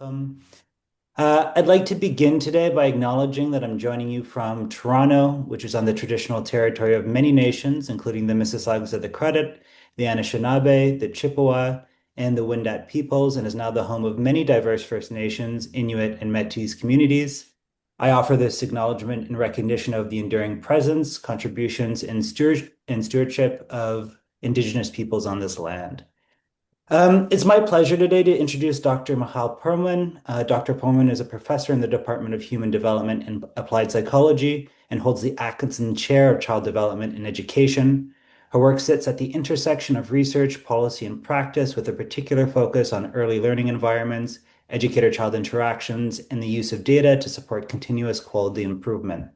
welcome. I'd like to begin today by acknowledging that I'm joining you from Toronto, which is on the traditional territory of many nations, including the Mississaugas of the Credit, the Anishinaabe, the Chippewa, and the Wendat peoples, and is now the home of many diverse First Nations, Inuit, and Métis communities. I offer this acknowledgement in recognition of the enduring presence, contributions, and stewardship of Indigenous peoples on this land. It's my pleasure today to introduce Dr. Michal Perlman. Dr. Perlman is a professor in the Department of Human Development and Applied Psychology and holds the Atkinson Chair of Child Development and Education. Her work sits at the intersection of research, policy, and practice with a particular focus on early learning environments, educator-child interactions, and the use of data to support continuous quality improvement.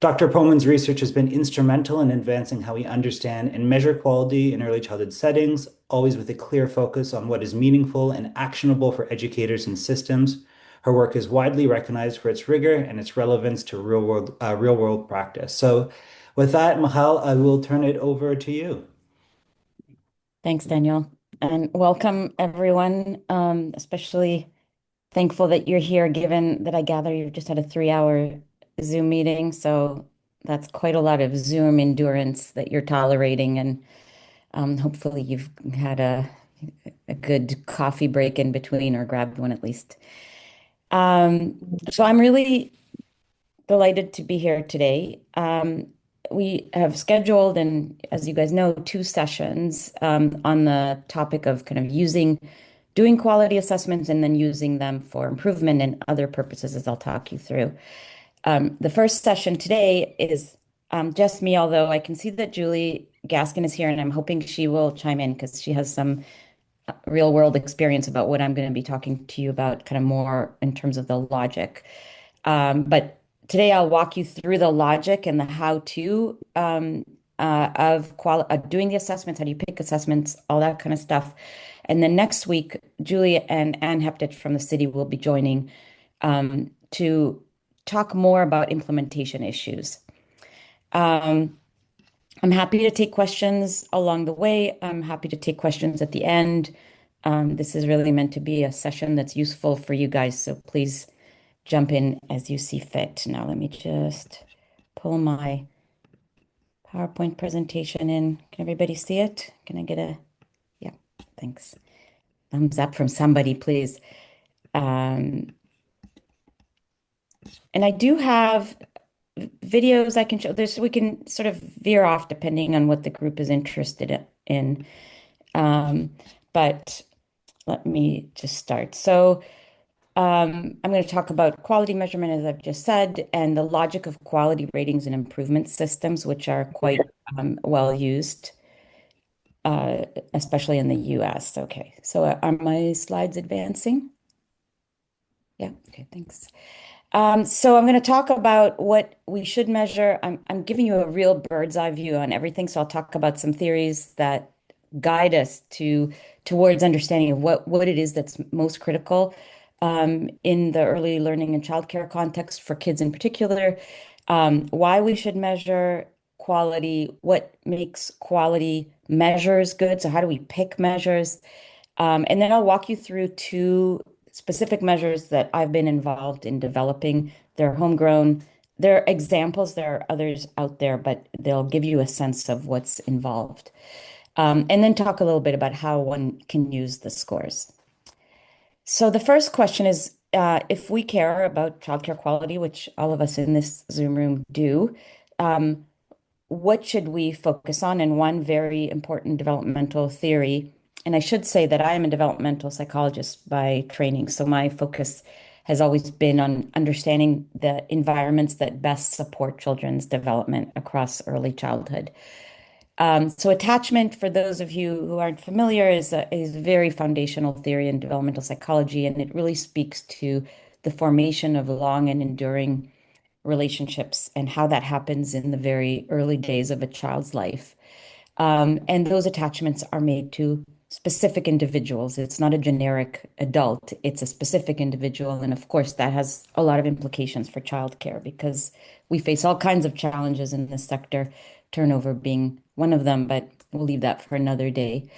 Dr. Perlman's research has been instrumental in advancing how we understand and measure quality in early childhood settings, always with a clear focus on what is meaningful and actionable for educators and systems. Her work is widely recognized for its rigor and its relevance to real-world practice. So with that, Michal, I will turn it over to you. Thanks, Daniel, and welcome everyone. Especially thankful that you're here, given that I gather you just had a 3-hour Zoom meeting, so that's quite a lot of Zoom endurance that you're tolerating, and hopefully you've had a good coffee break in between or grabbed one at least. So I'm really delighted to be here today. We have scheduled, and as you guys know, 2 sessions on the topic of kind of doing quality assessments and then using them for improvement and other purposes, as I'll talk you through. The first session today is just me, although I can see that Julie Gaskin is here, and I'm hoping she will chime in because she has some real world experience about what I'm going to be talking to you about, kind of more in terms of the logic. But today I'll walk you through the logic and the how-to of doing the assessments, how do you pick assessments, all that kind of stuff. And then next week, Julie and Anne Heptich from the city will be joining to talk more about implementation issues. I'm happy to take questions along the way. I'm happy to take questions at the end. This is really meant to be a session that's useful for you guys, so please jump in as you see fit. Now, let me just pull my PowerPoint presentation in. Can everybody see it? Can I get yeah, thanks. Thumbs up from somebody, please. And I do have videos I can show. We can sort of veer off depending on what the group is interested in. But let me just start. So I'm going to talk about quality measurement, as I've just said, and the logic of quality ratings and improvement systems, which are quite well used, especially in the US. Okay, so are my slides advancing? Yeah, okay, thanks. So I'm going to talk about what we should measure. I'm giving you a real bird's eye view on everything. So I'll talk about some theories that guide us towards understanding of what it is that's most critical in the early learning and childcare context for kids in particular, why we should measure quality, what makes quality measures good. So how do we pick measures? And then I'll walk you through 2 specific measures that I've been involved in developing. They're homegrown. They're examples. There are others out there, but they'll give you a sense of what's involved. And then talk a little bit about how one can use the scores. So the first question is, if we care about childcare quality, which all of us in this Zoom room do, what should we focus on? And one very important developmental theory, and I should say that I am a developmental psychologist by training, so my focus has always been on understanding the environments that best support children's development across early childhood. So attachment, for those of you who aren't familiar, is a very foundational theory in developmental psychology, and it really speaks to the formation of long and enduring relationships and how that happens in the very early days of a child's life. And those attachments are made to specific individuals. It's not a generic adult, it's a specific individual. And of course, that has a lot of implications for childcare because we face all kinds of challenges in this sector, turnover being one of them, but we'll leave that for another day.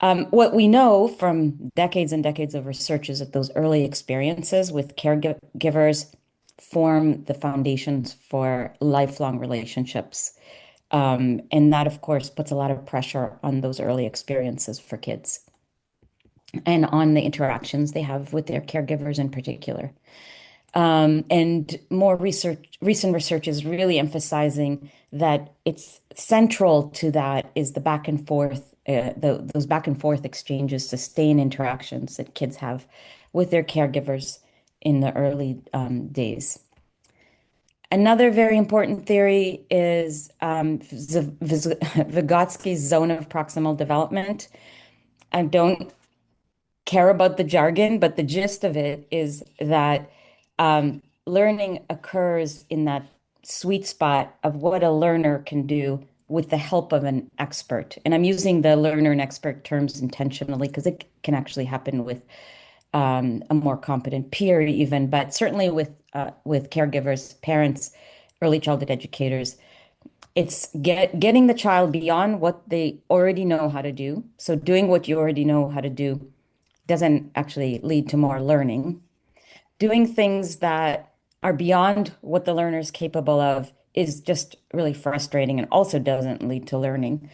What we know from decades and decades of research is that those early experiences with caregivers form the foundations for lifelong relationships. And that, of course, puts a lot of pressure on those early experiences for kids and on the interactions they have with their caregivers in particular. And more recent research is really emphasizing that it's central to that is the back and forth, those back and forth exchanges, sustained interactions that kids have with their caregivers in the early days. Another very important theory is Vygotsky's zone of proximal development. I don't care about the jargon, but the gist of it is that learning occurs in that sweet spot of what a learner can do with the help of an expert. And I'm using the learner and expert terms intentionally because it can actually happen with a more competent peer even, but certainly with caregivers, parents, early childhood educators, it's getting the child beyond what they already know how to do. So doing what you already know how to do doesn't actually lead to more learning. Doing things that are beyond what the learner is capable of is just really frustrating and also doesn't lead to learning.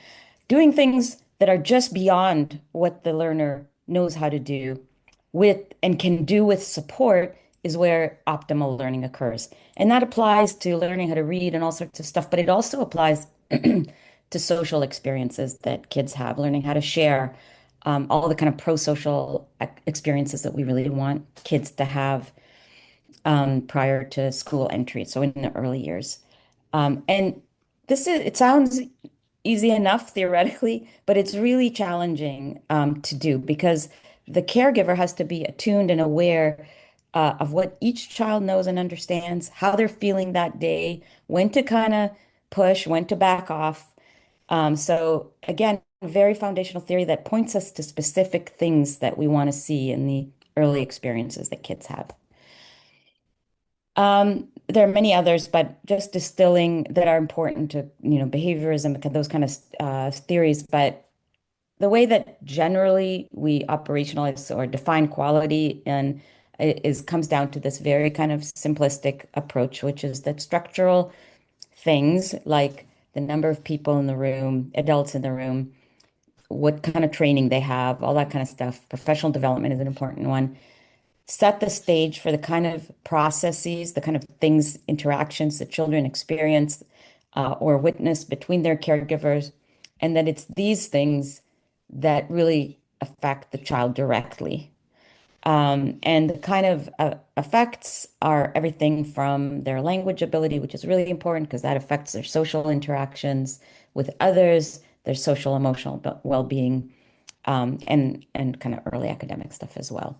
Doing things that are just beyond what the learner knows how to do with and can do with support is where optimal learning occurs. And that applies to learning how to read and all sorts of stuff, but it also applies to social experiences that kids have, learning how to share, all the kind of pro-social experiences that we really want kids to have prior to school entry, so in the early years. And it sounds easy enough theoretically, but it's really challenging to do because the caregiver has to be attuned and aware of what each child knows and understands, how they're feeling that day, when to kind of push, when to back off. So again, very foundational theory that points us to specific things that we want to see in the early experiences that kids have. There are many others, but just distilling that are important to, behaviorism, those kind of theories. But the way that generally we operationalize or define quality and is comes down to this very kind of simplistic approach, which is that structural things like the number of people in the room, adults in the room, what kind of training they have, all that kind of stuff. Professional development is an important one. Set the stage for the kind of processes, the kind of things, interactions that children experience or witness between their caregivers, and that it's these things that really affect the child directly. And the kind of effects are everything from their language ability, which is really important because that affects their social interactions with others, their social emotional well-being, and kind of early academic stuff as well.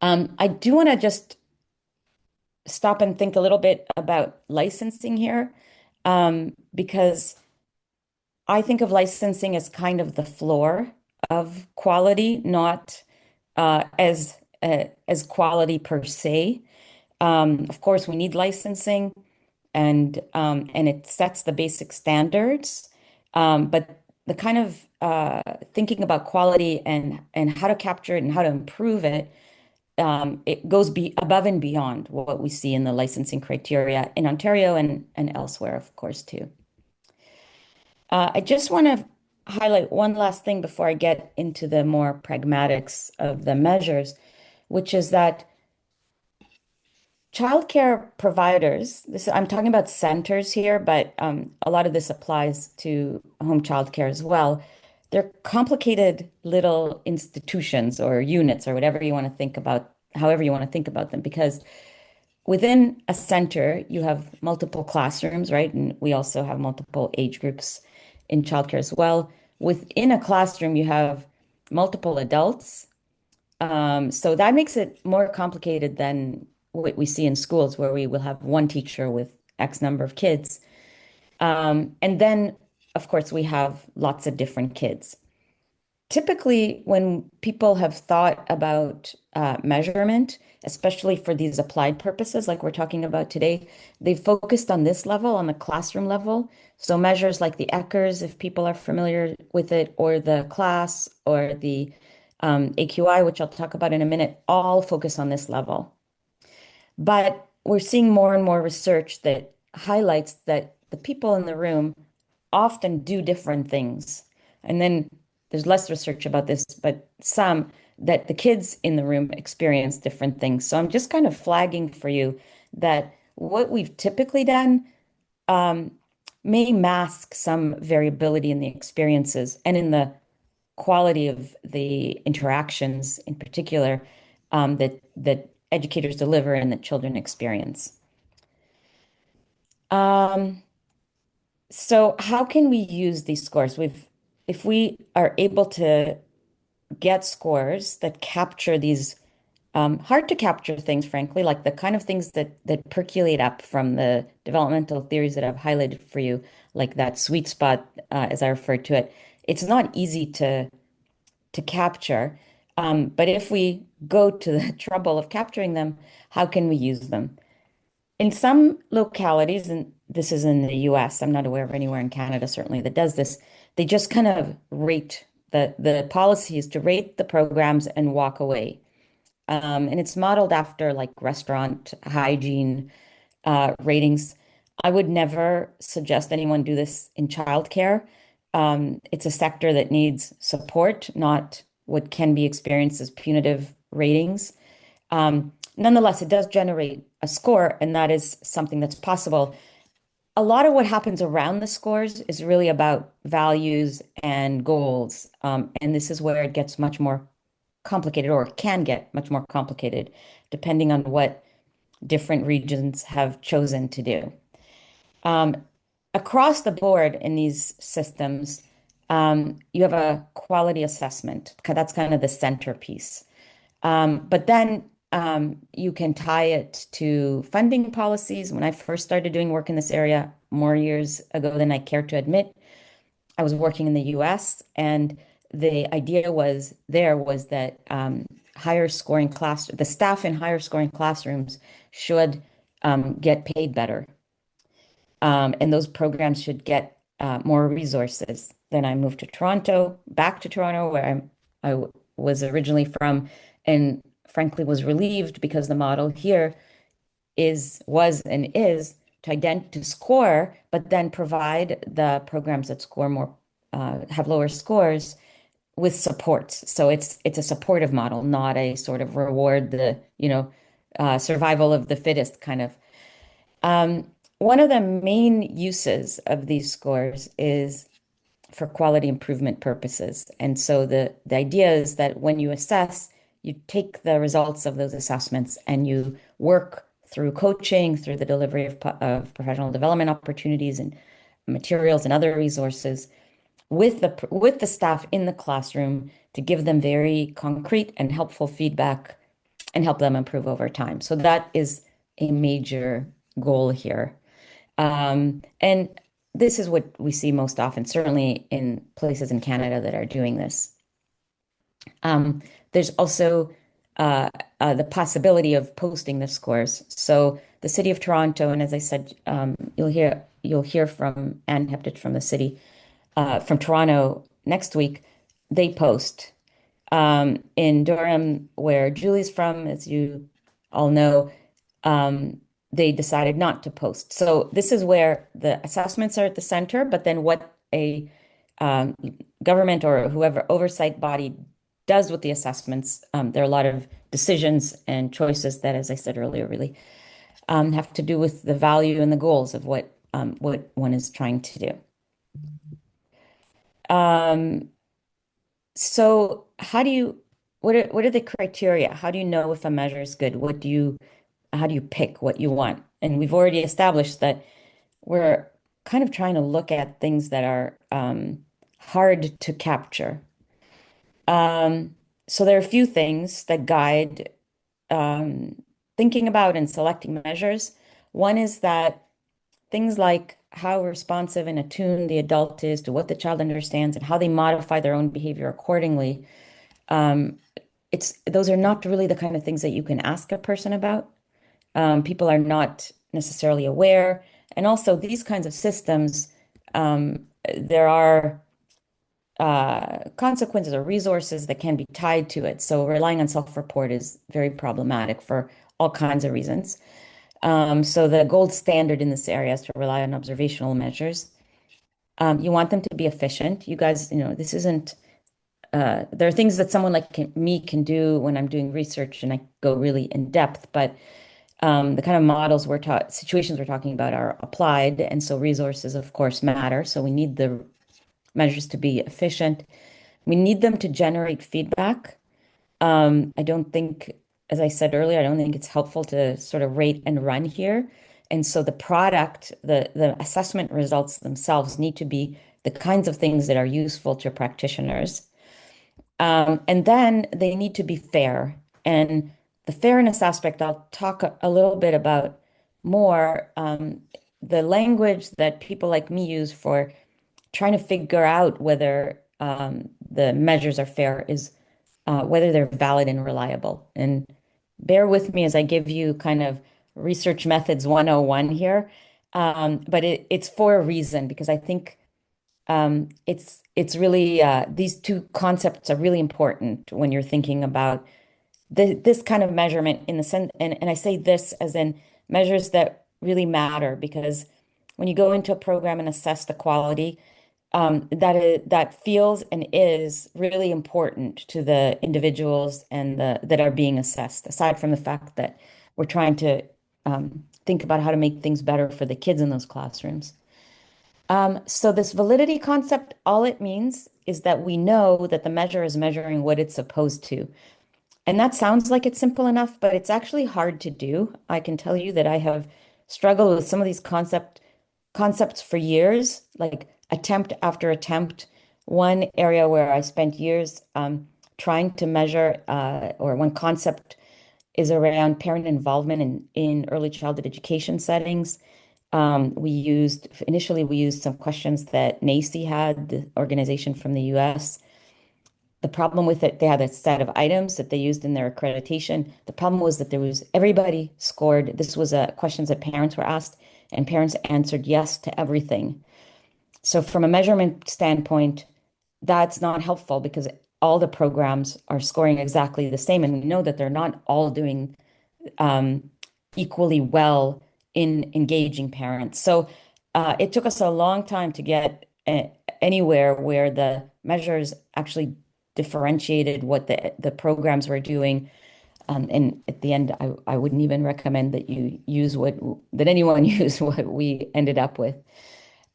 I do want to just stop and think a little bit about licensing here, because I think of licensing as kind of the floor of quality, not as quality per se. Of course, we need licensing, and it sets the basic standards. But the kind of thinking about quality and how to capture it and how to improve it, it goes above and beyond what we see in the licensing criteria in Ontario and elsewhere, of course, too. I just want to highlight one last thing before I get into the more pragmatics of the measures, which is that childcare providers, I'm talking about centers here, but a lot of this applies to home childcare as well. They're complicated little institutions or units or whatever you want to think about, however you want to think about them, because within a center, you have multiple classrooms, right? And we also have multiple age groups in childcare as well. Within a classroom, you have multiple adults. So that makes it more complicated than what we see in schools, where we will have one teacher with X number of kids. And then, of course, we have lots of different kids. typically, when people have thought about measurement, especially for these applied purposes, like we're talking about today, they've focused on this level, on the classroom level. So measures like the Eckers, if people are familiar with it, or the class, or the AQI, which I'll talk about in a minute, all focus on this level. But we're seeing more and more research that highlights that the people in the room often do different things. And then there's less research about this, but some that the kids in the room experience different things. So I'm just kind of flagging for you that what we've typically done um, may mask some variability in the experiences and in the quality of the interactions in particular that educators deliver and that children experience. Um, so how can we use these scores? If we are able to get scores that capture these hard to capture things, frankly, like the kind of things that percolate up from the developmental theories that I've highlighted for you, like that sweet spot, as I referred to it. It's not easy to capture. But if we go to the trouble of capturing them, how can we use them? In some localities, and this is in the US, I'm not aware of anywhere in Canada certainly that does this, they just kind of rate the policy is to rate the programs and walk away. And it's modeled after like restaurant hygiene ratings. I would never suggest anyone do this in childcare. It's a sector that needs support, not what can be experienced as punitive ratings. Nonetheless, it does generate a score, and that is something that's possible. A lot of what happens around the scores is really about values and goals. And this is where it gets much more complicated, or can get much more complicated, depending on what different regions have chosen to do. Um, Across the board in these systems, you have a quality assessment. That's kind of the centerpiece. But then you can tie it to funding policies. When I first started doing work in this area more years ago than I care to admit, I was working in the US, and the idea was that the staff in higher scoring classrooms should get paid better. And those programs should get more resources. Then I moved to Toronto, back to Toronto, where was originally from, and frankly was relieved because the model here was and is to score, but then provide the programs that score more, have lower scores with supports. So it's a supportive model, not a sort of reward survival of the fittest kind of. One of the main uses of these scores is for quality improvement purposes. And so the idea is that when you assess, you take the results of those assessments and you work through coaching, through the delivery of professional development opportunities and materials and other resources with the staff in the classroom to give them very concrete and helpful feedback and help them improve over time. So that is a major goal here. And this is what we see most often, certainly in places in Canada that are doing this. There's also the possibility of posting the scores. So the City of Toronto, and as I said, you'll hear from Anne Heptich from the city, from Toronto next week. They post in Durham, where Julie's from, as you all know. They decided not to post. So this is where the assessments are at the center, but then what a um, government or whoever oversight body does with the assessments, there are a lot of decisions and choices that, as I said earlier, really have to do with the value and the goals of what one is trying to do. Um, so what are the criteria? How do you know if a measure is good? How do you pick what you want? And we've already established that we're kind of trying to look at things that are hard to capture. So there are a few things that guide thinking about and selecting measures. One is that things like how responsive and attuned the adult is to what the child understands and how they modify their own behavior accordingly, um, it's those are not really the kind of things that you can ask a person about. People are not necessarily aware. And also, these kinds of systems, there are consequences or resources that can be tied to it. So, relying on self-report is very problematic for all kinds of reasons. So, the gold standard in this area is to rely on observational measures. You want them to be efficient. You guys, this isn't, there are things that someone like me can do when I'm doing research and I go really in depth, but the kind of models we're taught, situations we're talking about are applied, and so resources, of course, matter. So we need the measures to be efficient. We need them to generate feedback. I don't think, as I said earlier, I don't think it's helpful to sort of rate and run here. And so the product, the assessment results themselves need to be the kinds of things that are useful to practitioners. And then they need to be fair. And the fairness aspect, I'll talk a little bit about more. The language that people like me use for trying to figure out whether the measures are fair is whether they're valid and reliable. And bear with me as I give you kind of research methods 101 here. But it's for a reason because I think it's really these two concepts are really important when you're thinking about this kind of measurement in the sense, and I say this as in measures that really matter because when you go into a program and assess the quality, that feels and is really important to the individuals and that are being assessed. Aside from the fact that we're trying to think about how to make things better for the kids in those classrooms. So this validity concept, all it means is that we know that the measure is measuring what it's supposed to. And that sounds like it's simple enough, but it's actually hard to do. I can tell you that I have struggled with some of these concepts for years, like attempt after attempt. One area where I spent years trying to measure, or one concept is around parent involvement in early childhood education settings. Initially we used some questions that NACE had, the organization from the US. The problem with it, they had a set of items that they used in their accreditation. The problem was that everybody scored. This was questions that parents were asked, and parents answered yes to everything. So from a measurement standpoint, that's not helpful because all the programs are scoring exactly the same, and we know that they're not all doing um, equally well in engaging parents. So it took us a long time to get anywhere where the measures actually differentiated what the programs were doing. And at the end, I wouldn't even recommend that you use that anyone use what we ended up with.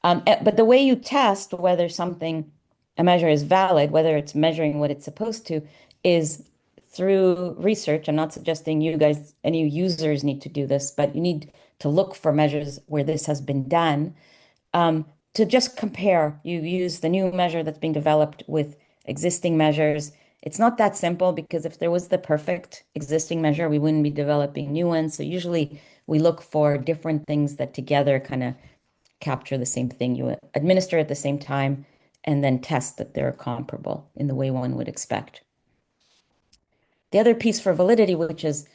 But the way you test whether a measure is valid, whether it's measuring what it's supposed to, is through research. I'm not suggesting you guys, any users need to do this, but you need to look for measures where this has been done. To just compare, you use the new measure that's being developed with existing measures. It's not that simple because if there was the perfect existing measure, we wouldn't be developing new ones. So usually we look for different things that together kind of capture the same thing. You administer at the same time and then test that they're comparable in the way one would expect. The other piece for validity, which is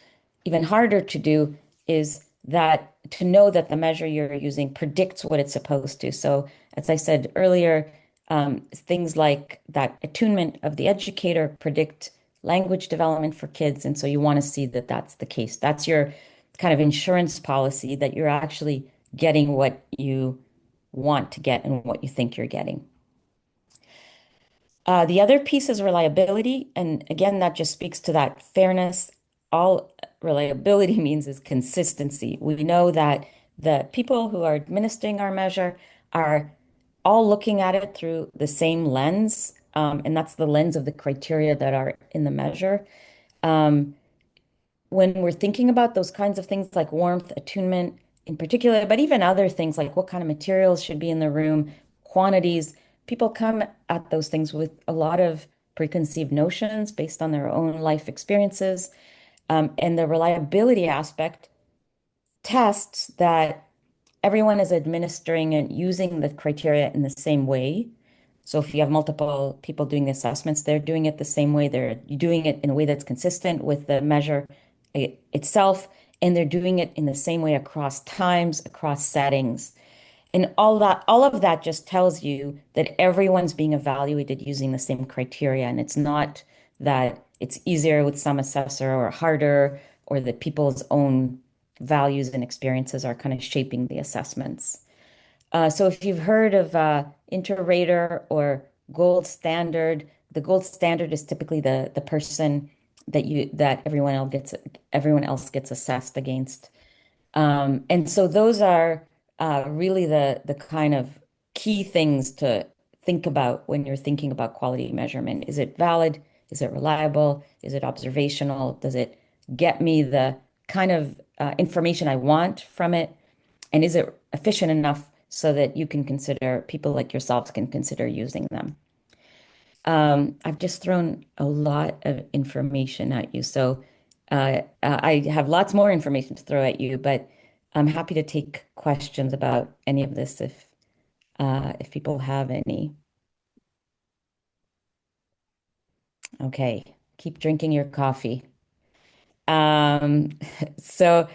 even harder to do, is that to know that the measure you're using predicts what it's supposed to. So, as I said earlier, things like that attunement of the educator predict language development for kids. And so you want to see that that's the case. That's your kind of insurance policy that you're actually getting what you want to get and what you think you're getting. The other piece is reliability. And again, that just speaks to that fairness. All reliability means is consistency. We know that the people who are administering our measure are all looking at it through the same lens, and that's the lens of the criteria that are in the measure. Um, when we're thinking about those kinds of things like warmth, attunement in particular, but even other things like what kind of materials should be in the room, quantities, people come at those things with a lot of preconceived notions based on their own life experiences. And the reliability aspect tests that everyone is administering and using the criteria in the same way. So if you have multiple people doing the assessments, they're doing it the same way. They're doing it in a way that's consistent with the measure itself, and they're doing it in the same way across times, across settings. And all of that just tells you that everyone's being evaluated using the same criteria. And it's not that it's easier with some assessor or harder, or that people's own values and experiences are kind of shaping the assessments. So if you've heard of inter-rater or gold standard, the gold standard is typically the person that everyone else gets assessed against. And so those are really the kind of key things to think about when you're thinking about quality measurement. Is it valid? Is it reliable? Is it observational? Does it get me the kind of information I want from it? And is it efficient enough so that you can consider, people like yourselves can consider using them? I've just thrown a lot of information at you. So I have lots more information to throw at you, but I'm happy to take questions about any of this if people have any. Okay, keep drinking your coffee. Um, so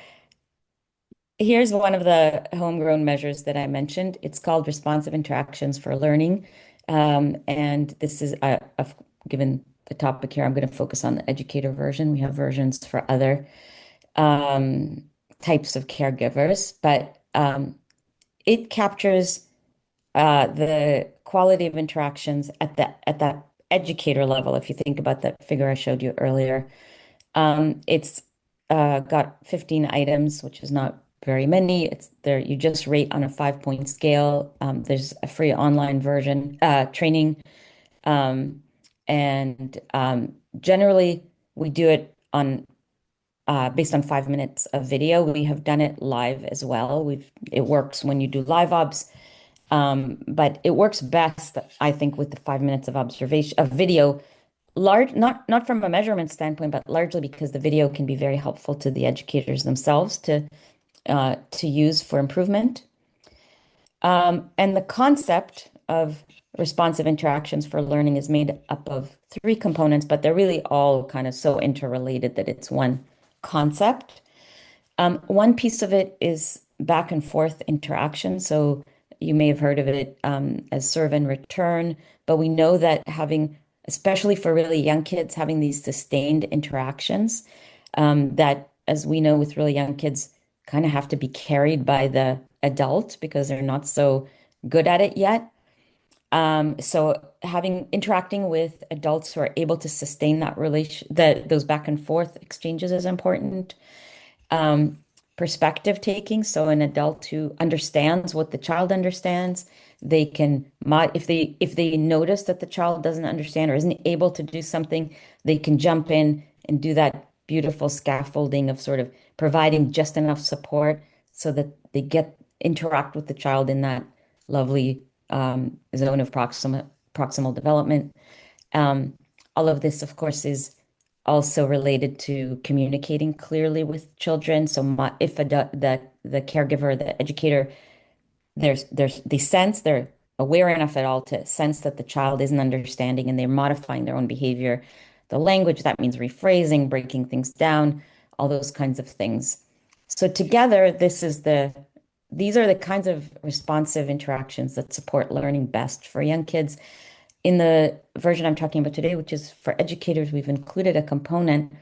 here's one of the homegrown measures that I mentioned. It's called responsive interactions for learning. And this is, I've given the topic here, I'm going to focus on the educator version. We have versions for other um, types of caregivers, but it captures the quality of interactions at that educator level. If you think about that figure I showed you earlier, it's got 15 items, which is not very many. It's there. You just rate on a 5-point scale. There's a free online version training, um, and generally we do it on based on 5 minutes of video. We have done it live as well. It works when you do live obs, but it works best, I think, with the 5 minutes of observation of video. Not from a measurement standpoint, but largely because the video can be very helpful to the educators themselves to use for improvement. And the concept of responsive interactions for learning is made up of three components, but they're really all kind of so interrelated that it's one concept. One piece of it is back and forth interaction. So you may have heard of it as serve and return, but we know that having, especially for really young kids, having these sustained interactions that, as we know with really young kids, kind of have to be carried by the adult because they're not so good at it yet. So having interacting with adults who are able to sustain that those back and forth exchanges is important. um, Perspective taking. So an adult who understands what the child understands, they can mod if they notice that the child doesn't understand or isn't able to do something, they can jump in and do that beautiful scaffolding of sort of providing just enough support so that they get interact with the child in that lovely zone of proximal development. Um, all of this, of course, is also related to communicating clearly with children. So if the caregiver, the educator, they're aware enough at all to sense that the child isn't understanding and they're modifying their own behavior. The language, that means rephrasing, breaking things down, all those kinds of things. So together, these are the kinds of responsive interactions that support learning best for young kids. In the version I'm talking about today, which is for educators, we've included a component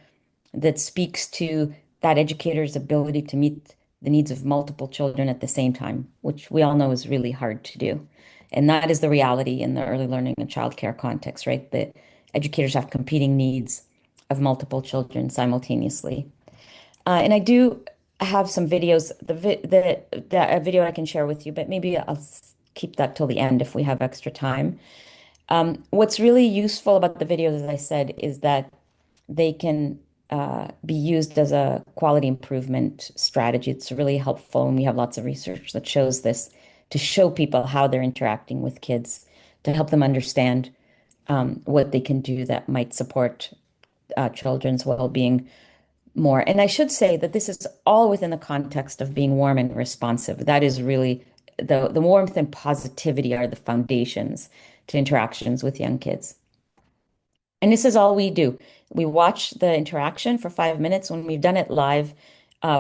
that speaks to that educator's ability to meet the needs of multiple children at the same time, which we all know is really hard to do. And that is the reality in the early learning and childcare context, right? That educators have competing needs of multiple children simultaneously. And I do have some videos, the video I can share with you, but maybe I'll keep that till the end if we have extra time. What's really useful about the videos, as I said, is that they can be used as a quality improvement strategy. It's really helpful, and we have lots of research that shows this to show people how they're interacting with kids, to help them understand what they can do that might support children's well-being. more. And I should say that this is all within the context of being warm and responsive. That is really the warmth and positivity are the foundations to interactions with young kids. And this is all we do. We watch the interaction for 5 minutes. When we've done it live,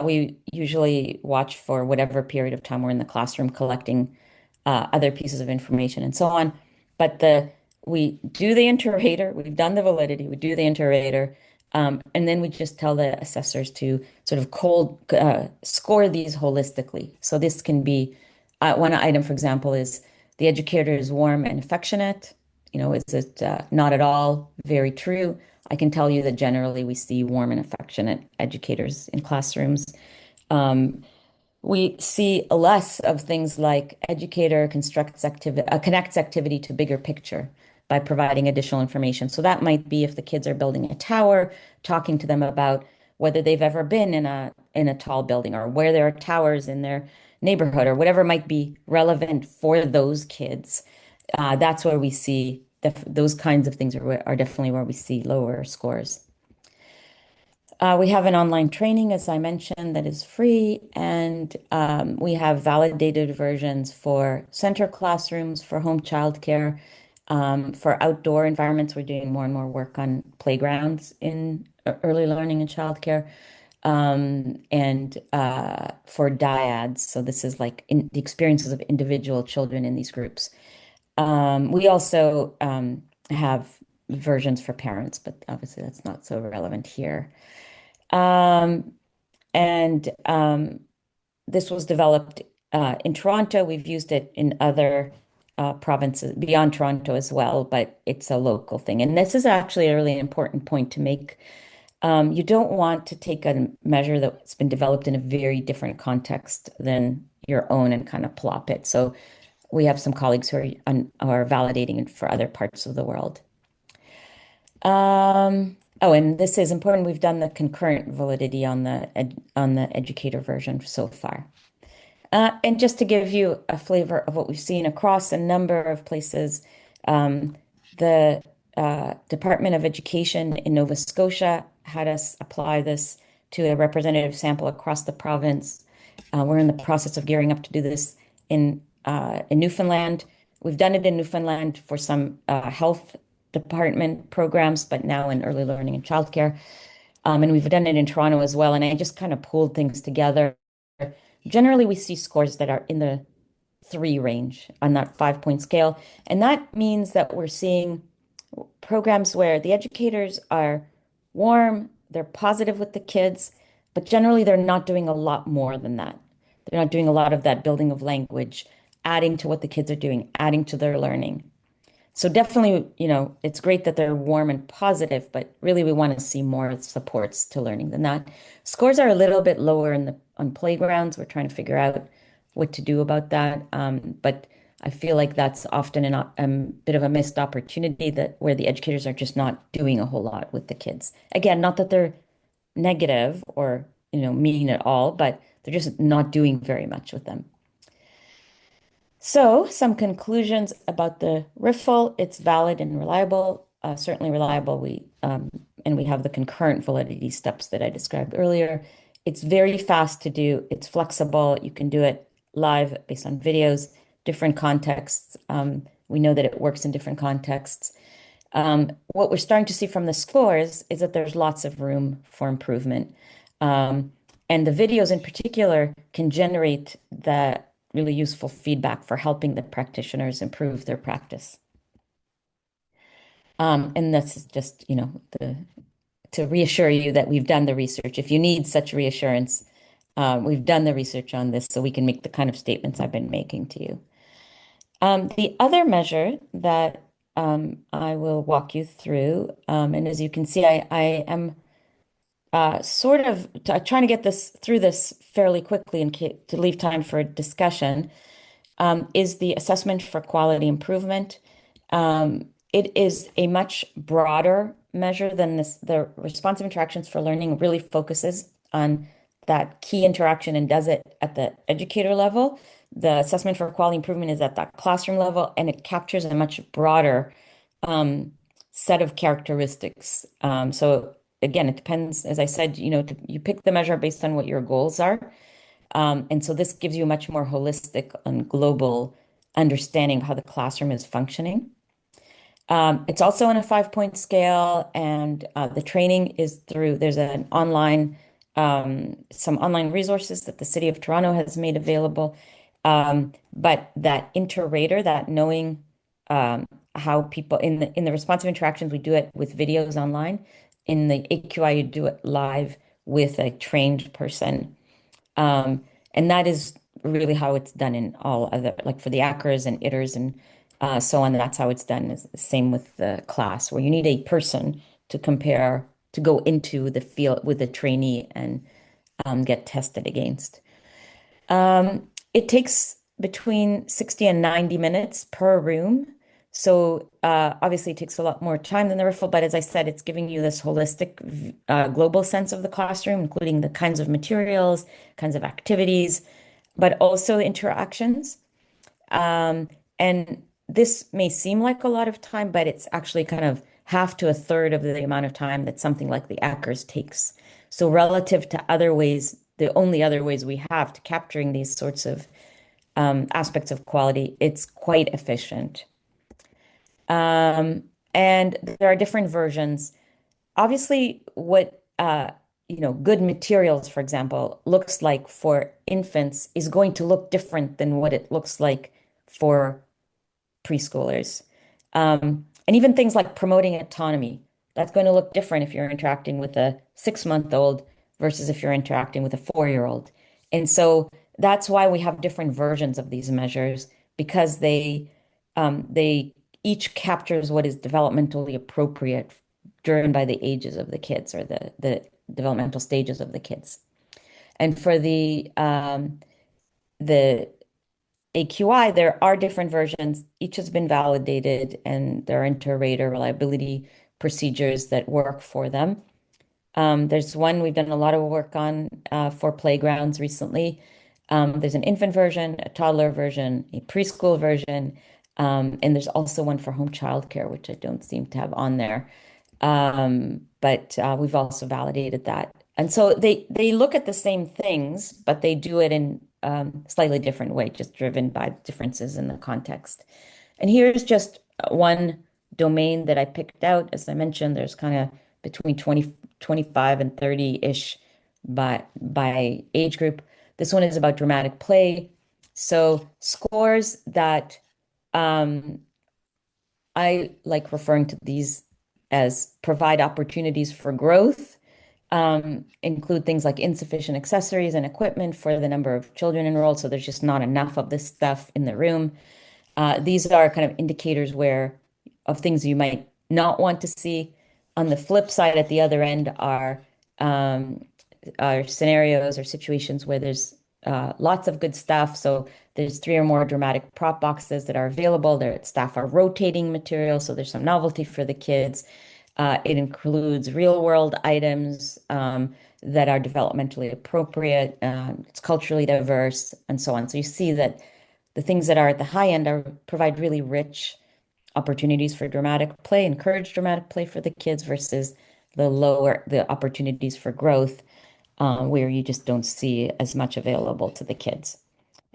we usually watch for whatever period of time we're in the classroom collecting other pieces of information and so on. But we do the interrater, we've done the validity, we do the interrater, and then we just tell the assessors to sort of cold score these holistically. So this can be one item, for example, is the educator is warm and affectionate. Is it not at all very true? I can tell you that generally we see warm and affectionate educators in classrooms. Um, we see less of things like educator connects activity to bigger picture by providing additional information. So that might be if the kids are building a tower, talking to them about whether they've ever been in a tall building or where there are towers in their neighborhood or whatever might be relevant for those kids. That's where we see those kinds of things are definitely where we see lower scores. We have an online training, as I mentioned, that is free, and we have validated versions for center classrooms, for home childcare, for outdoor environments. We're doing more and more work on playgrounds in early learning and childcare, and for dyads. So this is like the experiences of individual children in these groups. We also have versions for parents, but obviously that's not so relevant here. Um, and this was developed in Toronto. We've used it in other provinces beyond Toronto as well, but it's a local thing. And this is actually a really important point to make. You don't want to take a measure that's been developed in a very different context than your own and kind of plop it. So we have some colleagues who are validating it for other parts of the world. Oh, and this is important. We've done the concurrent validity on the educator version so far. And just to give you a flavor of what we've seen across a number of places, the Department of Education in Nova Scotia had us apply this to a representative sample across the province. We're in the process of gearing up to do this in Newfoundland. We've done it in Newfoundland for some health department programs, but now in early learning and childcare. And we've done it in Toronto as well. And I just kind of pulled things together. Generally, we see scores that are in the 3 range on that 5-point scale. And that means that we're seeing programs where the educators are warm, they're positive with the kids, but generally they're not doing a lot more than that. They're not doing a lot of that building of language, adding to what the kids are doing, adding to their learning. So definitely, it's great that they're warm and positive, but really we want to see more supports to learning than that. Scores are a little bit lower on playgrounds. We're trying to figure out what to do about that. But I feel like that's often a bit of a missed opportunity that where the educators are just not doing a whole lot with the kids. Again, not that they're negative or, mean at all, but they're just not doing very much with them. So, some conclusions about the riffle. It's valid and reliable, certainly reliable. And we have the concurrent validity steps that I described earlier. It's very fast to do. It's flexible. You can do it live based on videos, different contexts. We know that it works in different contexts. What we're starting to see from the scores is that there's lots of room for improvement. And the videos in particular can generate the really useful feedback for helping the practitioners improve their practice. And this is just, to reassure you that we've done the research. If you need such reassurance, we've done the research on this so we can make the kind of statements I've been making to you. The other measure that I will walk you through, and as you can see, I am sort of trying to get through this fairly quickly and to leave time for discussion, is the assessment for quality improvement. It is a much broader measure than this. The responsive interactions for learning really focuses on that key interaction and does it at the educator level. The assessment for quality improvement is at that classroom level, and it captures a much broader set of characteristics. So again, it depends, as I said, you pick the measure based on what your goals are. And so this gives you a much more holistic and global understanding of how the classroom is functioning. It's also on a 5-point scale, and the training is through, there's some online resources that the City of Toronto has made available. But that inter-rater, that knowing how people in the responsive interactions, we do it with videos online. In the AQI, you do it live with a trained person. Um, and that is really how it's done in all other, like for the ACRs and ITERs and so on. That's how it's done. Is the same with the class, where you need a person to compare, to go into the field with the trainee and get tested against. It takes between 60 and 90 minutes per room. So obviously it takes a lot more time than the riffle, but as I said, it's giving you this holistic global sense of the classroom, including the kinds of materials, kinds of activities, but also interactions. Um, and this may seem like a lot of time, but it's actually kind of half to a third of the amount of time that something like the ACRS takes. So relative to other ways, the only other ways we have to capturing these sorts of aspects of quality, it's quite efficient. Um, and there are different versions. Obviously, what good materials, for example, looks like for infants is going to look different than what it looks like for preschoolers. And even things like promoting autonomy, that's going to look different if you're interacting with a 6-month-old versus if you're interacting with a 4-year-old. And so that's why we have different versions of these measures because they each captures what is developmentally appropriate driven by the ages of the kids or the developmental stages of the kids. And for the AQI, there are different versions. Each has been validated, and there are inter-rater reliability procedures that work for them. There's one we've done a lot of work on for playgrounds recently. There's an infant version, a toddler version, a preschool version, and there's also one for home childcare, which I don't seem to have on there. But we've also validated that. And so they look at the same things, but they do it in slightly different way, just driven by differences in the context. And here's just one domain that I picked out. As I mentioned, there's kind of between 20, 25 and 30-ish by age group. This one is about dramatic play. So scores that um, I like referring to these as provide opportunities for growth, include things like insufficient accessories and equipment for the number of children enrolled. So there's just not enough of this stuff in the room. These are kind of indicators of things you might not want to see. On the flip side, at the other end um, are scenarios or situations where there's lots of good stuff. So there's 3 or more dramatic prop boxes that are available. Their staff are rotating material, so there's some novelty for the kids. It includes real world items that are developmentally appropriate. It's culturally diverse and so on. So you see that the things that are at the high end provide really rich opportunities for dramatic play, encourage dramatic play for the kids versus the opportunities for growth, where you just don't see as much available to the kids.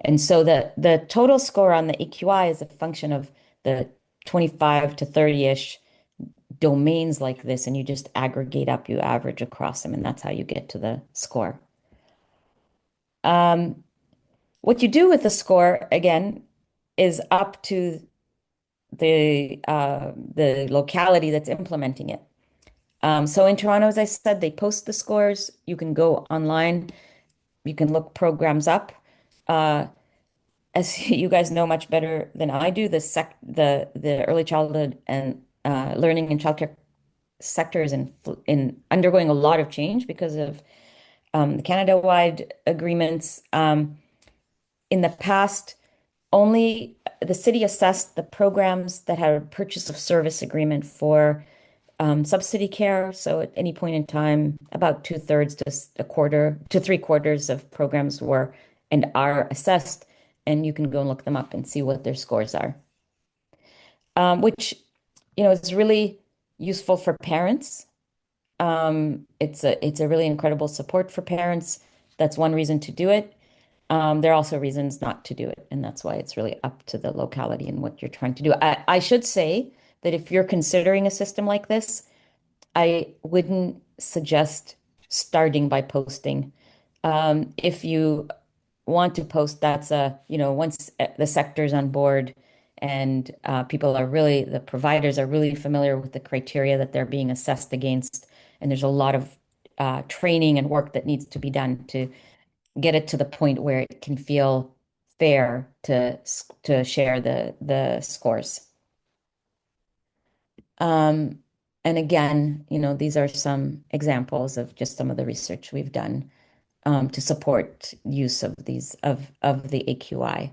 And so the total score on the AQI is a function of the 25 to 30-ish domains like this, and you just aggregate up, you average across them, and that's how you get to the score. Um, what you do with the score, again, is up to the locality that's implementing it. So in Toronto, as I said, they post the scores. You can go online. You can look programs up. Uh, as you guys know much better than I do, the early childhood and learning and childcare sector is in undergoing a lot of change because of the Canada-wide agreements. In the past, only the city assessed the programs that had a purchase of service agreement for subsidy care. So at any point in time, about 2/3 to a quarter to 3/4 of programs were and are assessed, and you can go and look them up and see what their scores are. Which is really useful for parents It's a really incredible support for parents. That's one reason to do it. There are also reasons not to do it, and that's why it's really up to the locality and what you're trying to do. I should say that if you're considering a system like this, I wouldn't suggest starting by posting. If you want to post, that's once the sector's on board and the providers are really familiar with the criteria that they're being assessed against, and there's a lot of training and work that needs to be done to get it to the point where it can feel fair to share the scores. Um, and again, these are some examples of just some of the research we've done to support use of the AQI.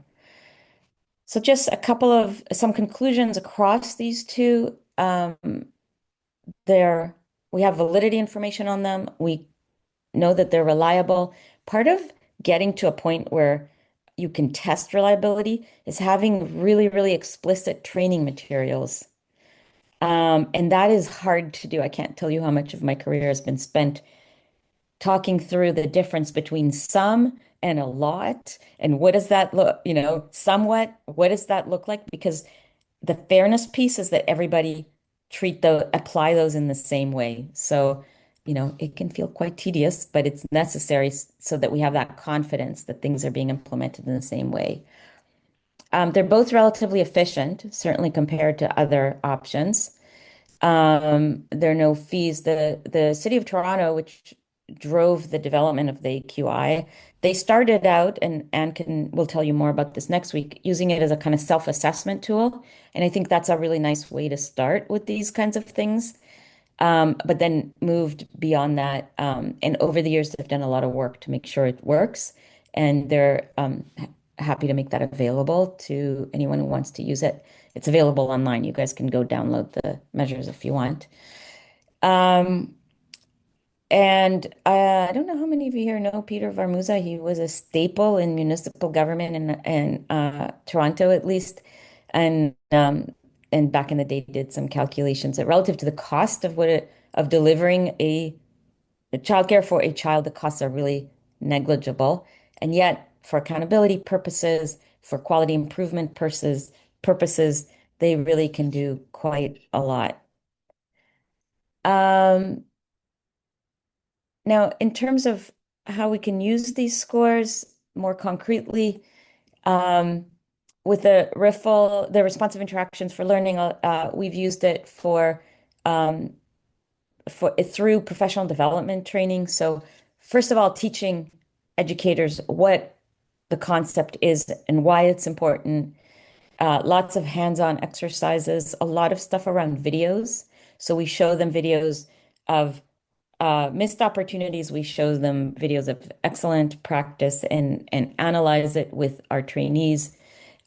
So just a couple of some conclusions across these two. They're we have validity information on them. We know that they're reliable. Part of getting to a point where you can test reliability is having really, really explicit training materials. And that is hard to do. I can't tell you how much of my career has been spent talking through the difference between some and a lot. And what does that look, somewhat, what does that look like? Because the fairness piece is that everybody apply those in the same way. So, it can feel quite tedious, but it's necessary so that we have that confidence that things are being implemented in the same way. They're both relatively efficient, certainly compared to other options. There are no fees. The City of Toronto, which drove the development of the QI, they started out, and Anne will tell you more about this next week, using it as a kind of self-assessment tool. And I think that's a really nice way to start with these kinds of things. But then moved beyond that. And over the years, they've done a lot of work to make sure it works. And they're happy to make that available to anyone who wants to use it. It's available online. You guys can go download the measures if you want. Um, and I don't know how many of you here know Peter Varmuza. He was a staple in municipal government in Toronto, at least. And back in the day, did some calculations that relative to the cost of delivering a childcare for a child, the costs are really negligible. And yet, for accountability purposes, for quality improvement purposes, they really can do quite a lot. Um, Now, in terms of how we can use these scores more concretely, um, with the RIFLE, the responsive interactions for learning, we've used it um, for through professional development training. So, first of all, teaching educators what the concept is and why it's important. Lots of hands-on exercises, a lot of stuff around videos. So we show them videos of missed opportunities. We show them videos of excellent practice and analyze it with our trainees.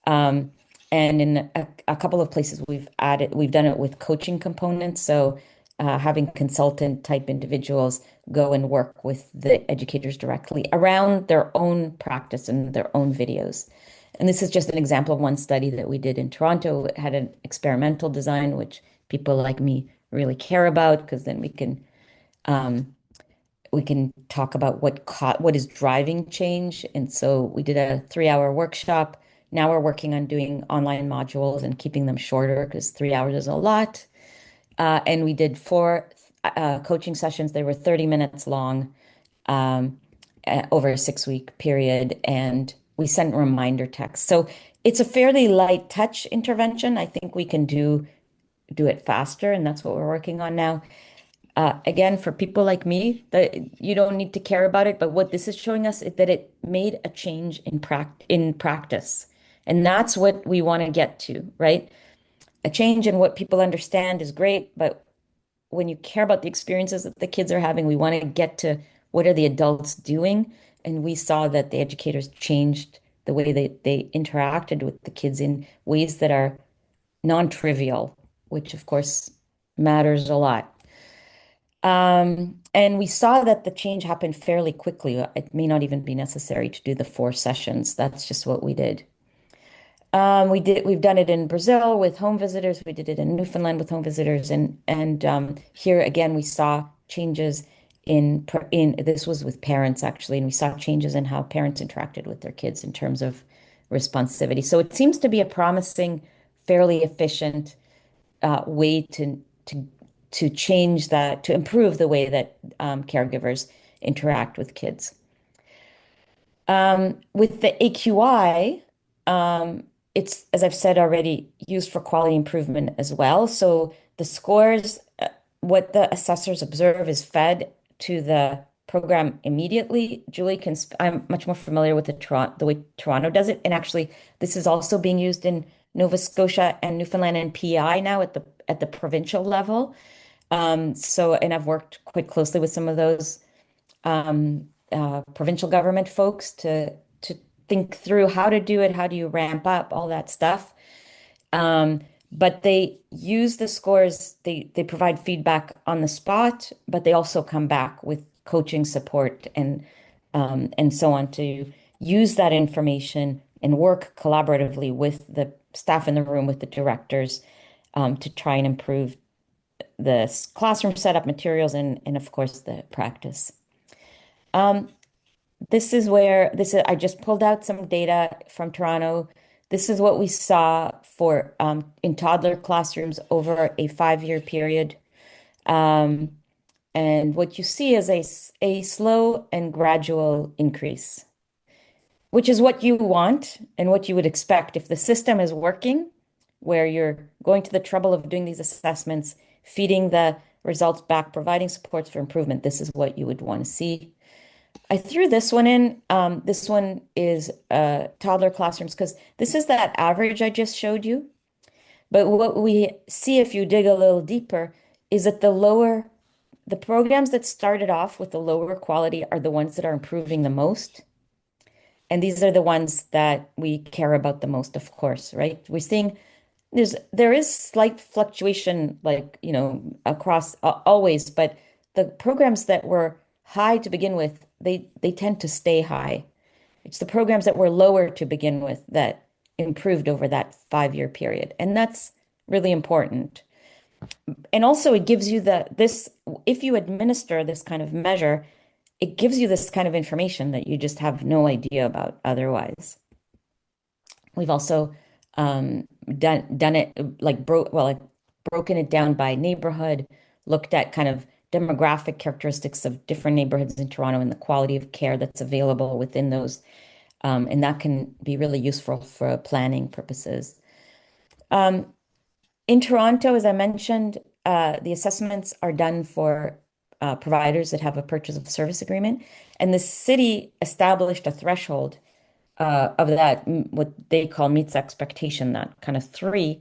Um, and in a couple of places we've done it with coaching components. So having consultant type individuals go and work with the educators directly around their own practice and their own videos. And this is just an example of one study that we did in Toronto. It had an experimental design, which people like me really care about, because then um, we can talk about what is driving change. And so we did a 3-hour workshop. Now we're working on doing online modules and keeping them shorter because 3 hours is a lot. And we did four coaching sessions. They were 30 minutes long, um, over a 6-week period. And we sent reminder texts. So it's a fairly light touch intervention. I think we can do it faster, and that's what we're working on now. Again, for people like me, that you don't need to care about it, but what this is showing us is that it made a change in practice. And that's what we want to get to, right? A change in what people understand is great, but when you care about the experiences that the kids are having, we want to get to what are the adults doing. And we saw that the educators changed the way they interacted with the kids in ways that are non-trivial, which of course matters a lot. And we saw that the change happened fairly quickly. It may not even be necessary to do the 4 sessions. That's just what we did. We've done it in Brazil with home visitors. We did it in Newfoundland with home visitors. And here again, we saw changes in this was with parents actually, and we saw changes in how parents interacted with their kids in terms of responsivity. So it seems to be a promising, fairly efficient way to change that, to improve the way that caregivers interact with kids. With the AQI, it's, as I've said already, used for quality improvement as well. So the scores, what the assessors observe is fed to the program immediately. Julie can, I'm much more familiar with the way Toronto does it. And actually, this is also being used in Nova Scotia and Newfoundland and PEI now at the provincial level. And I've worked quite closely with some of those provincial government folks to think through how to do it, how do you ramp up, all that stuff. But they use the scores, they provide feedback on the spot, but they also come back with coaching support and so on to use that information and work collaboratively with the staff in the room, with the directors, to try and improve the classroom setup materials and of course the practice. This is where I just pulled out some data from Toronto. This is what we saw for in toddler classrooms over a 5-year period. Um, and what you see is a slow and gradual increase, which is what you want and what you would expect if the system is working, where you're going to the trouble of doing these assessments, feeding the results back, providing supports for improvement. This is what you would want to see. I threw this one in. This one is toddler classrooms because this is that average I just showed you. But what we see if you dig a little deeper is that the programs that started off with the lower quality are the ones that are improving the most. And these are the ones that we care about the most, of course, right? We're seeing there is slight fluctuation, like, across always, but the programs that were high to begin with, they tend to stay high. It's the programs that were lower to begin with that improved over that 5-year period, and that's really important. And also, it gives you this, if you administer this kind of measure, it gives you this kind of information that you just have no idea about otherwise. We've also done it like broken it down by neighborhood, looked at kind of demographic characteristics of different neighborhoods in Toronto and the quality of care that's available within those. And that can be really useful for planning purposes. In Toronto, as I mentioned, the assessments are done for providers that have a purchase of service agreement, and the city established a threshold of that, what they call meets expectation, that kind of three.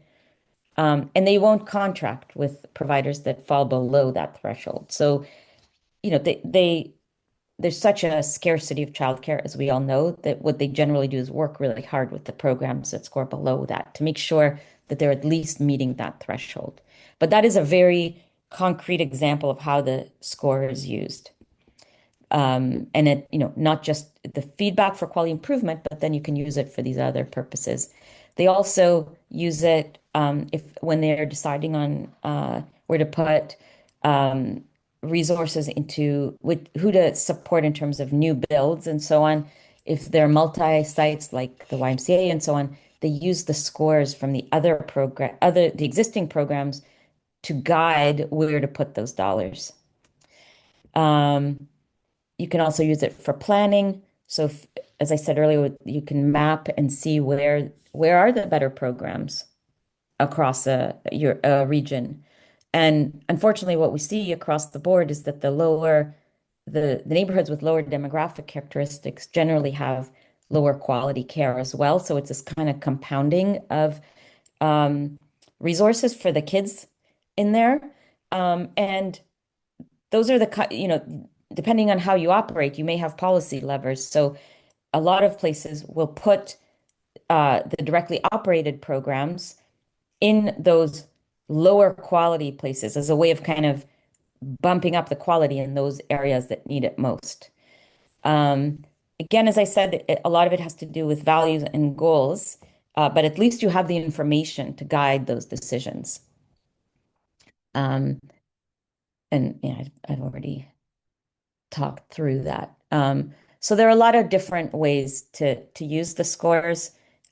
And they won't contract with providers that fall below that threshold. So, there's such a scarcity of childcare, as we all know, that what they generally do is work really hard with the programs that score below that to make sure that they're at least meeting that threshold. But that is a very concrete example of how the score is used. And it, not just the feedback for quality improvement, but then you can use it for these other purposes. They also use it if when they're deciding on where to put resources into who to support in terms of new builds and so on. If they're multi-sites like the YMCA and so on, they use the scores from the the existing programs to guide where to put those dollars. You can also use it for planning. So if, as I said earlier, you can map and see where are the better programs across your region. And unfortunately, what we see across the board is that the neighborhoods with lower demographic characteristics generally have lower quality care as well. So it's this kind of compounding of resources for the kids in there. And those are depending on how you operate, you may have policy levers. So a lot of places will put the directly operated programs in those lower quality places as a way of kind of bumping up the quality in those areas that need it most. Again, as I said, a lot of it has to do with values and goals, but at least you have the information to guide those decisions. Um, and yeah, I've already talked through that. So there are a lot of different ways to use the scores.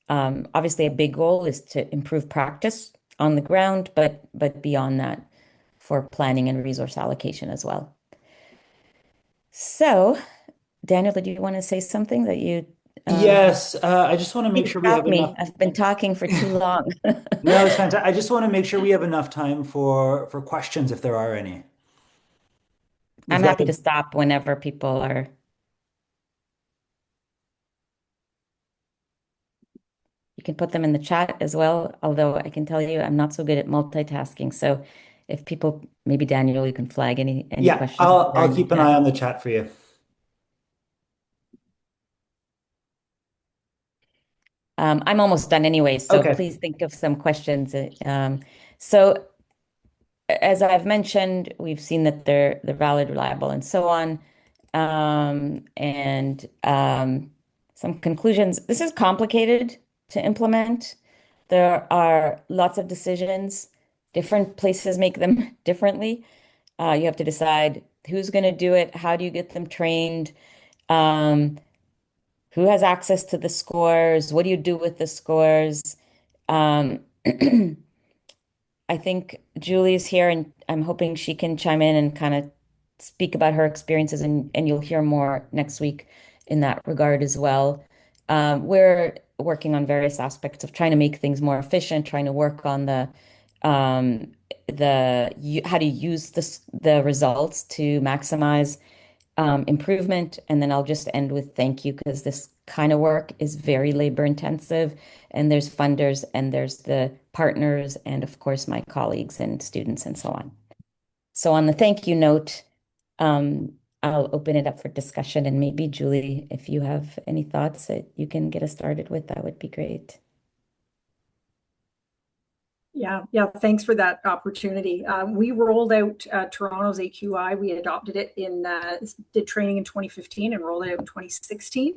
Obviously, a big goal is to improve practice on the ground, but beyond that, for planning and resource allocation as well. So, Daniel, did you want to say something that you Yes, I just want to make please sure we have stop enough. me. I've been talking for too long. No, it's fantastic. I just want to make sure we have enough time for questions if there are any. We've I'm got happy to a, stop whenever people are. You can put them in the chat as well, although I can tell you I'm not so good at multitasking. So if people, maybe Daniel, you can flag any yeah, questions that are I'll in the keep an chat. eye on the chat for you. I'm almost done anyway, so Okay. please think of some questions. So as I've mentioned, we've seen that they're valid, reliable, and so on. And some conclusions. This is complicated to implement. There are lots of decisions. Different places make them differently. You have to decide who's going to do it, how do you get them trained, um, who has access to the scores, what do you do with the scores. Um, I think Julie's here, and I'm hoping she can chime in and kind of speak about her experiences, and you'll hear more next week in that regard as well. We're working on various aspects of trying to make things more efficient, trying to work on um, how to use the results to maximize improvement. And then I'll just end with thank you because this kind of work is very labor intensive. And there's funders and there's the partners and of course my colleagues and students and so on. So on the thank you note, um, I'll open it up for discussion and maybe Julie, if you have any thoughts that you can get us started with, that would be great. Yeah, thanks for that opportunity. We rolled out Toronto's AQI. We adopted it did training in 2015 and rolled it out in 2016.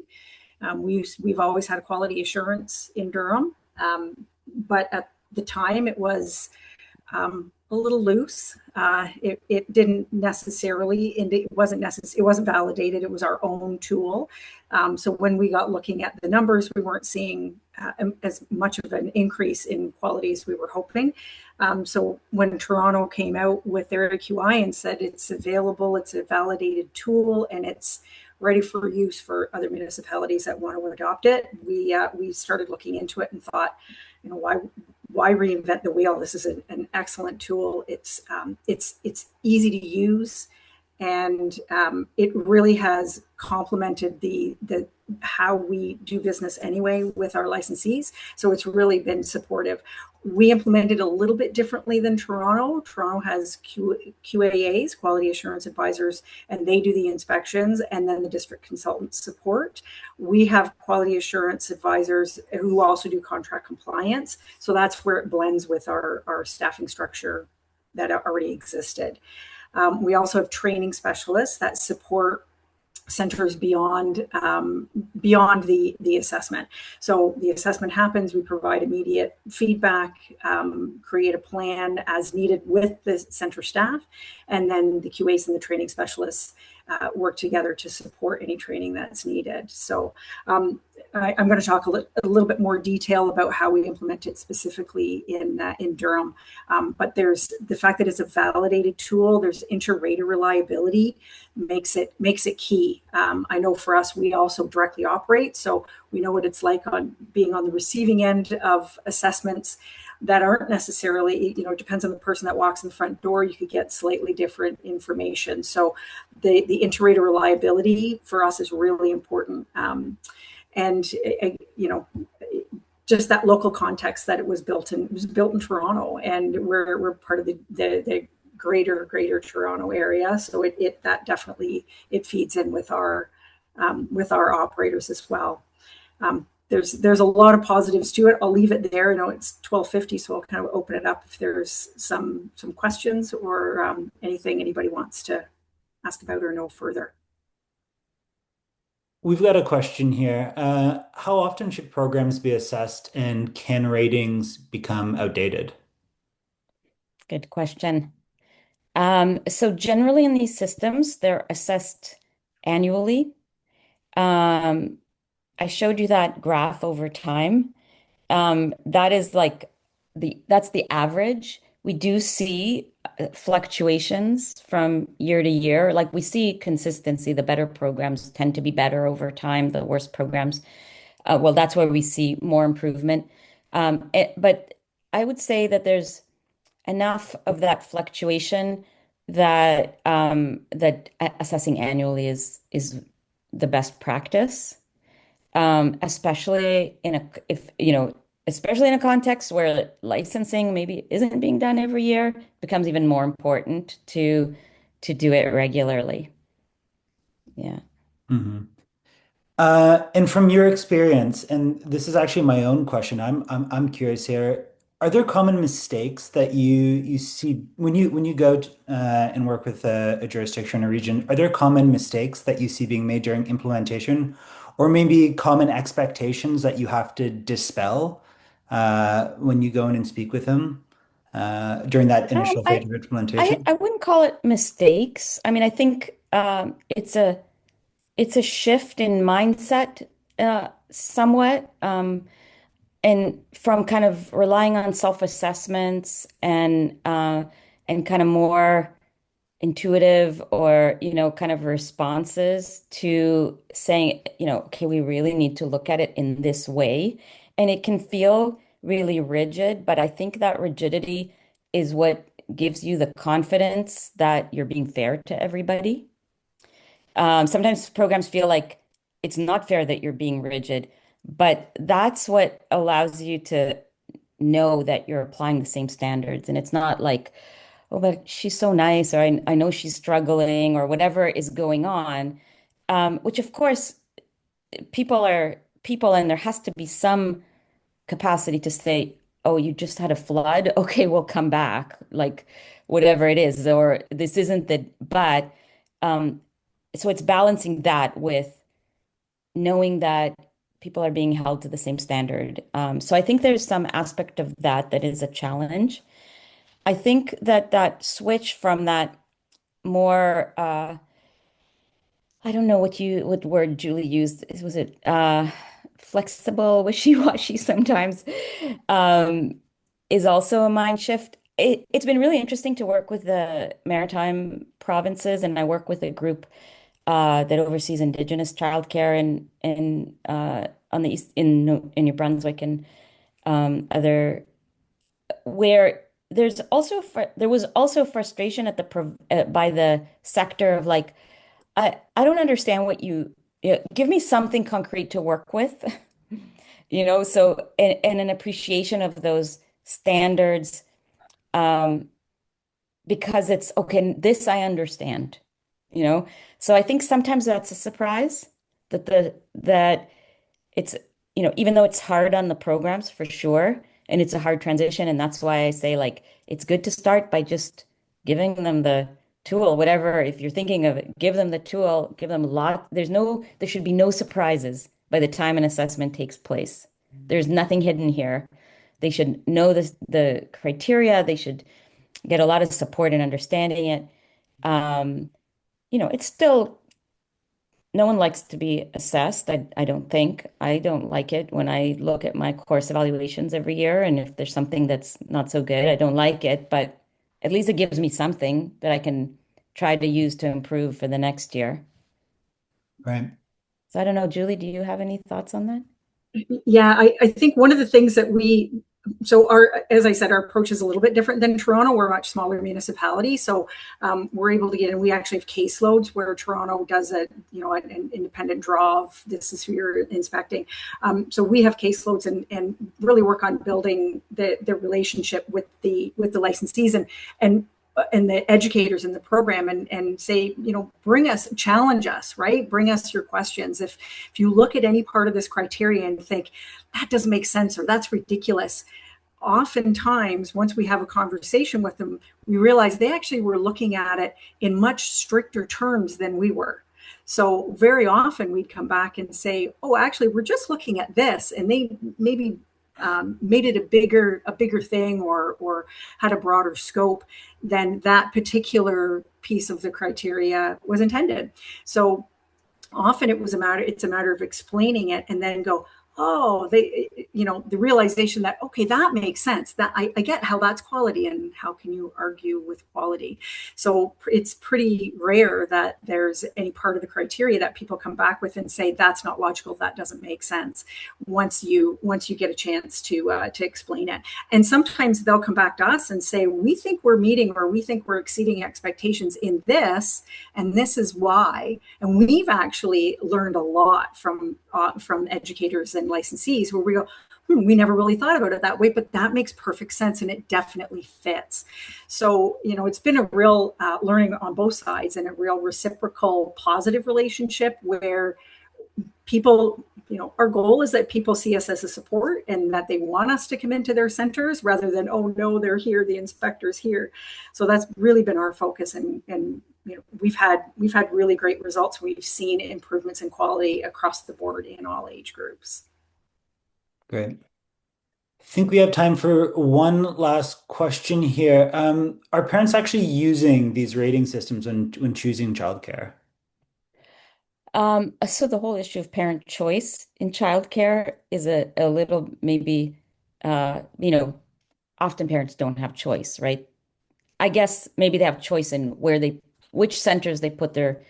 We've always had quality assurance in Durham, but at the time it was a little loose. It didn't necessarily, it wasn't validated. It was our own tool. So when we got looking at the numbers, we weren't seeing as much of an increase in quality as we were hoping. So when Toronto came out with their AQI and said it's available, it's a validated tool, and it's ready for use for other municipalities that want to adopt it, we started looking into it and thought, why reinvent the wheel? This is an excellent tool. It's easy to use, and it really has complemented the how we do business anyway with our licensees. So it's really been supportive. We implemented a little bit differently than Toronto. Toronto has QAAs, quality assurance advisors, and they do the inspections, and then the district consultants support. We have quality assurance advisors who also do contract compliance. So that's where it blends with our staffing structure that already existed. We also have training specialists that support centers beyond the assessment. So the assessment happens, we provide immediate feedback, create a plan as needed with the center staff, and then the QAs and the training specialists work together to support any training that's needed. So I'm going to talk a little bit more detail about how we implement it specifically in Durham. But there's the fact that it's a validated tool. There's inter-rater reliability makes it key. I know for us, we also directly operate, so we know what it's like on being on the receiving end of assessments that aren't necessarily, it depends on the person that walks in the front door. You could get slightly different information. So the inter-rater reliability for us is really important. And just that local context that it was built in Toronto, and we're part of the greater Toronto area. So that definitely feeds in with our operators as well. There's a lot of positives to it. I'll leave it there. It's 12:50, so I'll kind of open it up if there's some questions or anything anybody wants to ask about or know further. We've got a question here. How often should programs be assessed and can ratings become outdated? Good question. So generally in these systems, they're assessed annually. Um, I showed you that graph over time. That is like that's the average. We do see fluctuations from year to year. Like we see consistency. The better programs tend to be better over time. The worst programs, well, that's where we see more improvement. But I would say that there's enough of that fluctuation that assessing annually is the best practice, especially in a if you know especially in a context where licensing maybe isn't being done every year, it becomes even more important to do it regularly. Yeah. Mhm. And from your experience, and this is actually my own question, I'm curious here. Are there common mistakes that you see when you go and work with a jurisdiction or region? Are there common mistakes that you see being made during implementation, or maybe common expectations that you have to dispel when you go in and speak with them during that Um, initial phase I of I implementation? I wouldn't call it mistakes. I mean, I think it's a shift in mindset somewhat. And from kind of relying on self-assessments and kind of more intuitive or kind of responses to saying, okay, we really need to look at it in this way. And it can feel really rigid, but I think that rigidity is what gives you the confidence that you're being fair to everybody. Sometimes programs feel like it's not fair that you're being rigid, but that's what allows you to know that you're applying the same standards. And it's not like, oh, but she's so nice, or I know she's struggling, or whatever is going on. Which of course people are people, and there has to be some capacity to say, oh, you just had a flood. Okay, we'll come back, like whatever it is, or this isn't the, but um, so it's balancing that with knowing that people are being held to the same standard. So I think there's some aspect of that that is a challenge. I think that that switch from that more I don't know what word Julie used. Was it flexible, wishy-washy sometimes? Um, is also a mind shift. It's been really interesting to work with the maritime provinces, and I work with a group that oversees Indigenous childcare in on the east in New Brunswick and other where there was also frustration at by the sector of like I don't understand what give me something concrete to work with, so and an appreciation of those standards, um, because it's okay, this I understand, you know. So I think sometimes that's a surprise that it's, even though it's hard on the programs for sure, and it's a hard transition, and that's why I say like it's good to start by just giving them the tool, whatever. If you're thinking of it, give them the tool, give them a lot. There should be no surprises by the time an assessment takes place. There's nothing hidden here. They should know the criteria. They should get a lot of support in understanding it. Um, it's still no one likes to be assessed. I don't think. I don't like it when I look at my course evaluations every year, and if there's something that's not so good, I don't like it, but at least it gives me something that I can try to use to improve for the next year. Right. So I don't know, Julie, do you have any thoughts on that? Yeah, I think one of the things that so as I said, our approach is a little bit different than Toronto. We're a much smaller municipality. So we're able to we actually have caseloads where Toronto does an independent draw of this is who you're inspecting. So we have caseloads and really work on building the relationship with the licensees and the educators in the program and say, challenge us, right? Bring us your questions. If you look at any part of this criteria and think that doesn't make sense or that's ridiculous, oftentimes once we have a conversation with them, we realize they actually were looking at it in much stricter terms than we were. So very often we'd come back and say, oh, actually, we're just looking at this. And they maybe made it a bigger thing, or had a broader scope than that particular piece of the criteria was intended. So often it's a matter of explaining it and then go, oh, the realization that, okay, that makes sense, that I get how that's quality, and how can you argue with quality. So it's pretty rare that there's any part of the criteria that people come back with and say that's not logical, that doesn't make sense, once you get a chance to explain it. And sometimes they'll come back to us and say, we think we're meeting, or we think we're exceeding expectations in this, and this is why. And we've actually learned a lot from educators and licensees, where we go, we never really thought about it that way, but that makes perfect sense, and it definitely fits. So, it's been a real learning on both sides, and a real reciprocal positive relationship, where people, our goal is that people see us as a support, and that they want us to come into their centers, rather than, oh no, they're here, the inspector's here. So that's really been our focus, and we've had really great results. We've seen improvements in quality across the board in all age groups. Great. I think we have time for one last question here. Are parents actually using these rating systems when choosing childcare? So the whole issue of parent choice in childcare is a little maybe, often parents don't have choice, right? I guess maybe they have choice in which centers they put their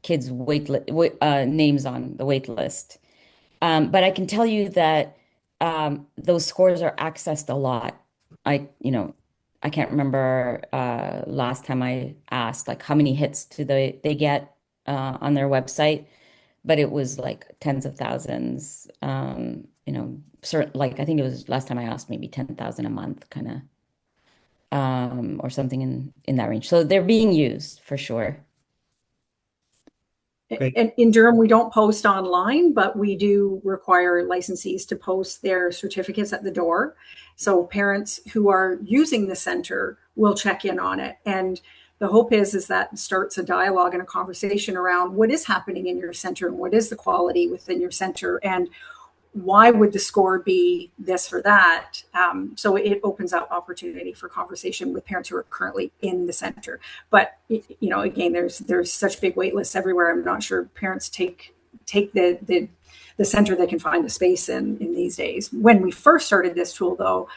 kids' names on the wait list. But I can tell you that those scores are accessed a lot. I can't remember last time I asked, like, how many hits do they get on their website, but it was like tens of thousands. Like I think it was last time I asked, maybe 10,000 a month, kind of, or something in that range. So they're being used for sure. Great. And in Durham, we don't post online, but we do require licensees to post their certificates at the door. So parents who are using the center will check in on it. And the hope is that starts a dialogue and a conversation around what is happening in your center, and what is the quality within your center, and why would the score be this or that? So it opens up opportunity for conversation with parents who are currently in the center. But again, there's such big wait lists everywhere. I'm not sure parents take the center they can find the space in these days. When we first started this tool, though,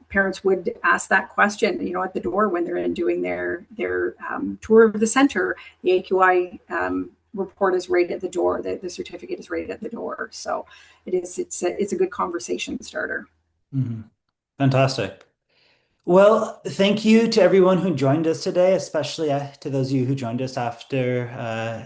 parents would ask that question, at the door when they're in doing their tour of the center. The AQI report is right at the door. The certificate is right at the door. So it's a good conversation starter. Mhm. Fantastic. Well, thank you to everyone who joined us today, especially to those of you who joined us after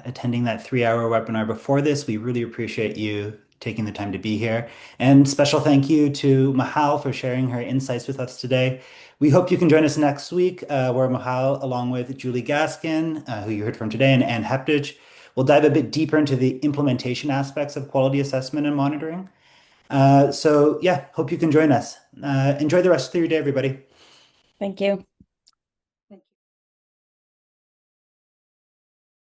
attending that 3-hour webinar before this. We really appreciate you taking the time to be here. And special thank you to Michal for sharing her insights with us today. We hope you can join us next week, where Michal, along with Julie Gaskin, who you heard from today, and Ann Heptich, will dive a bit deeper into the implementation aspects of quality assessment and monitoring. So yeah, hope you can join us. Enjoy the rest of your day, everybody. Thank you.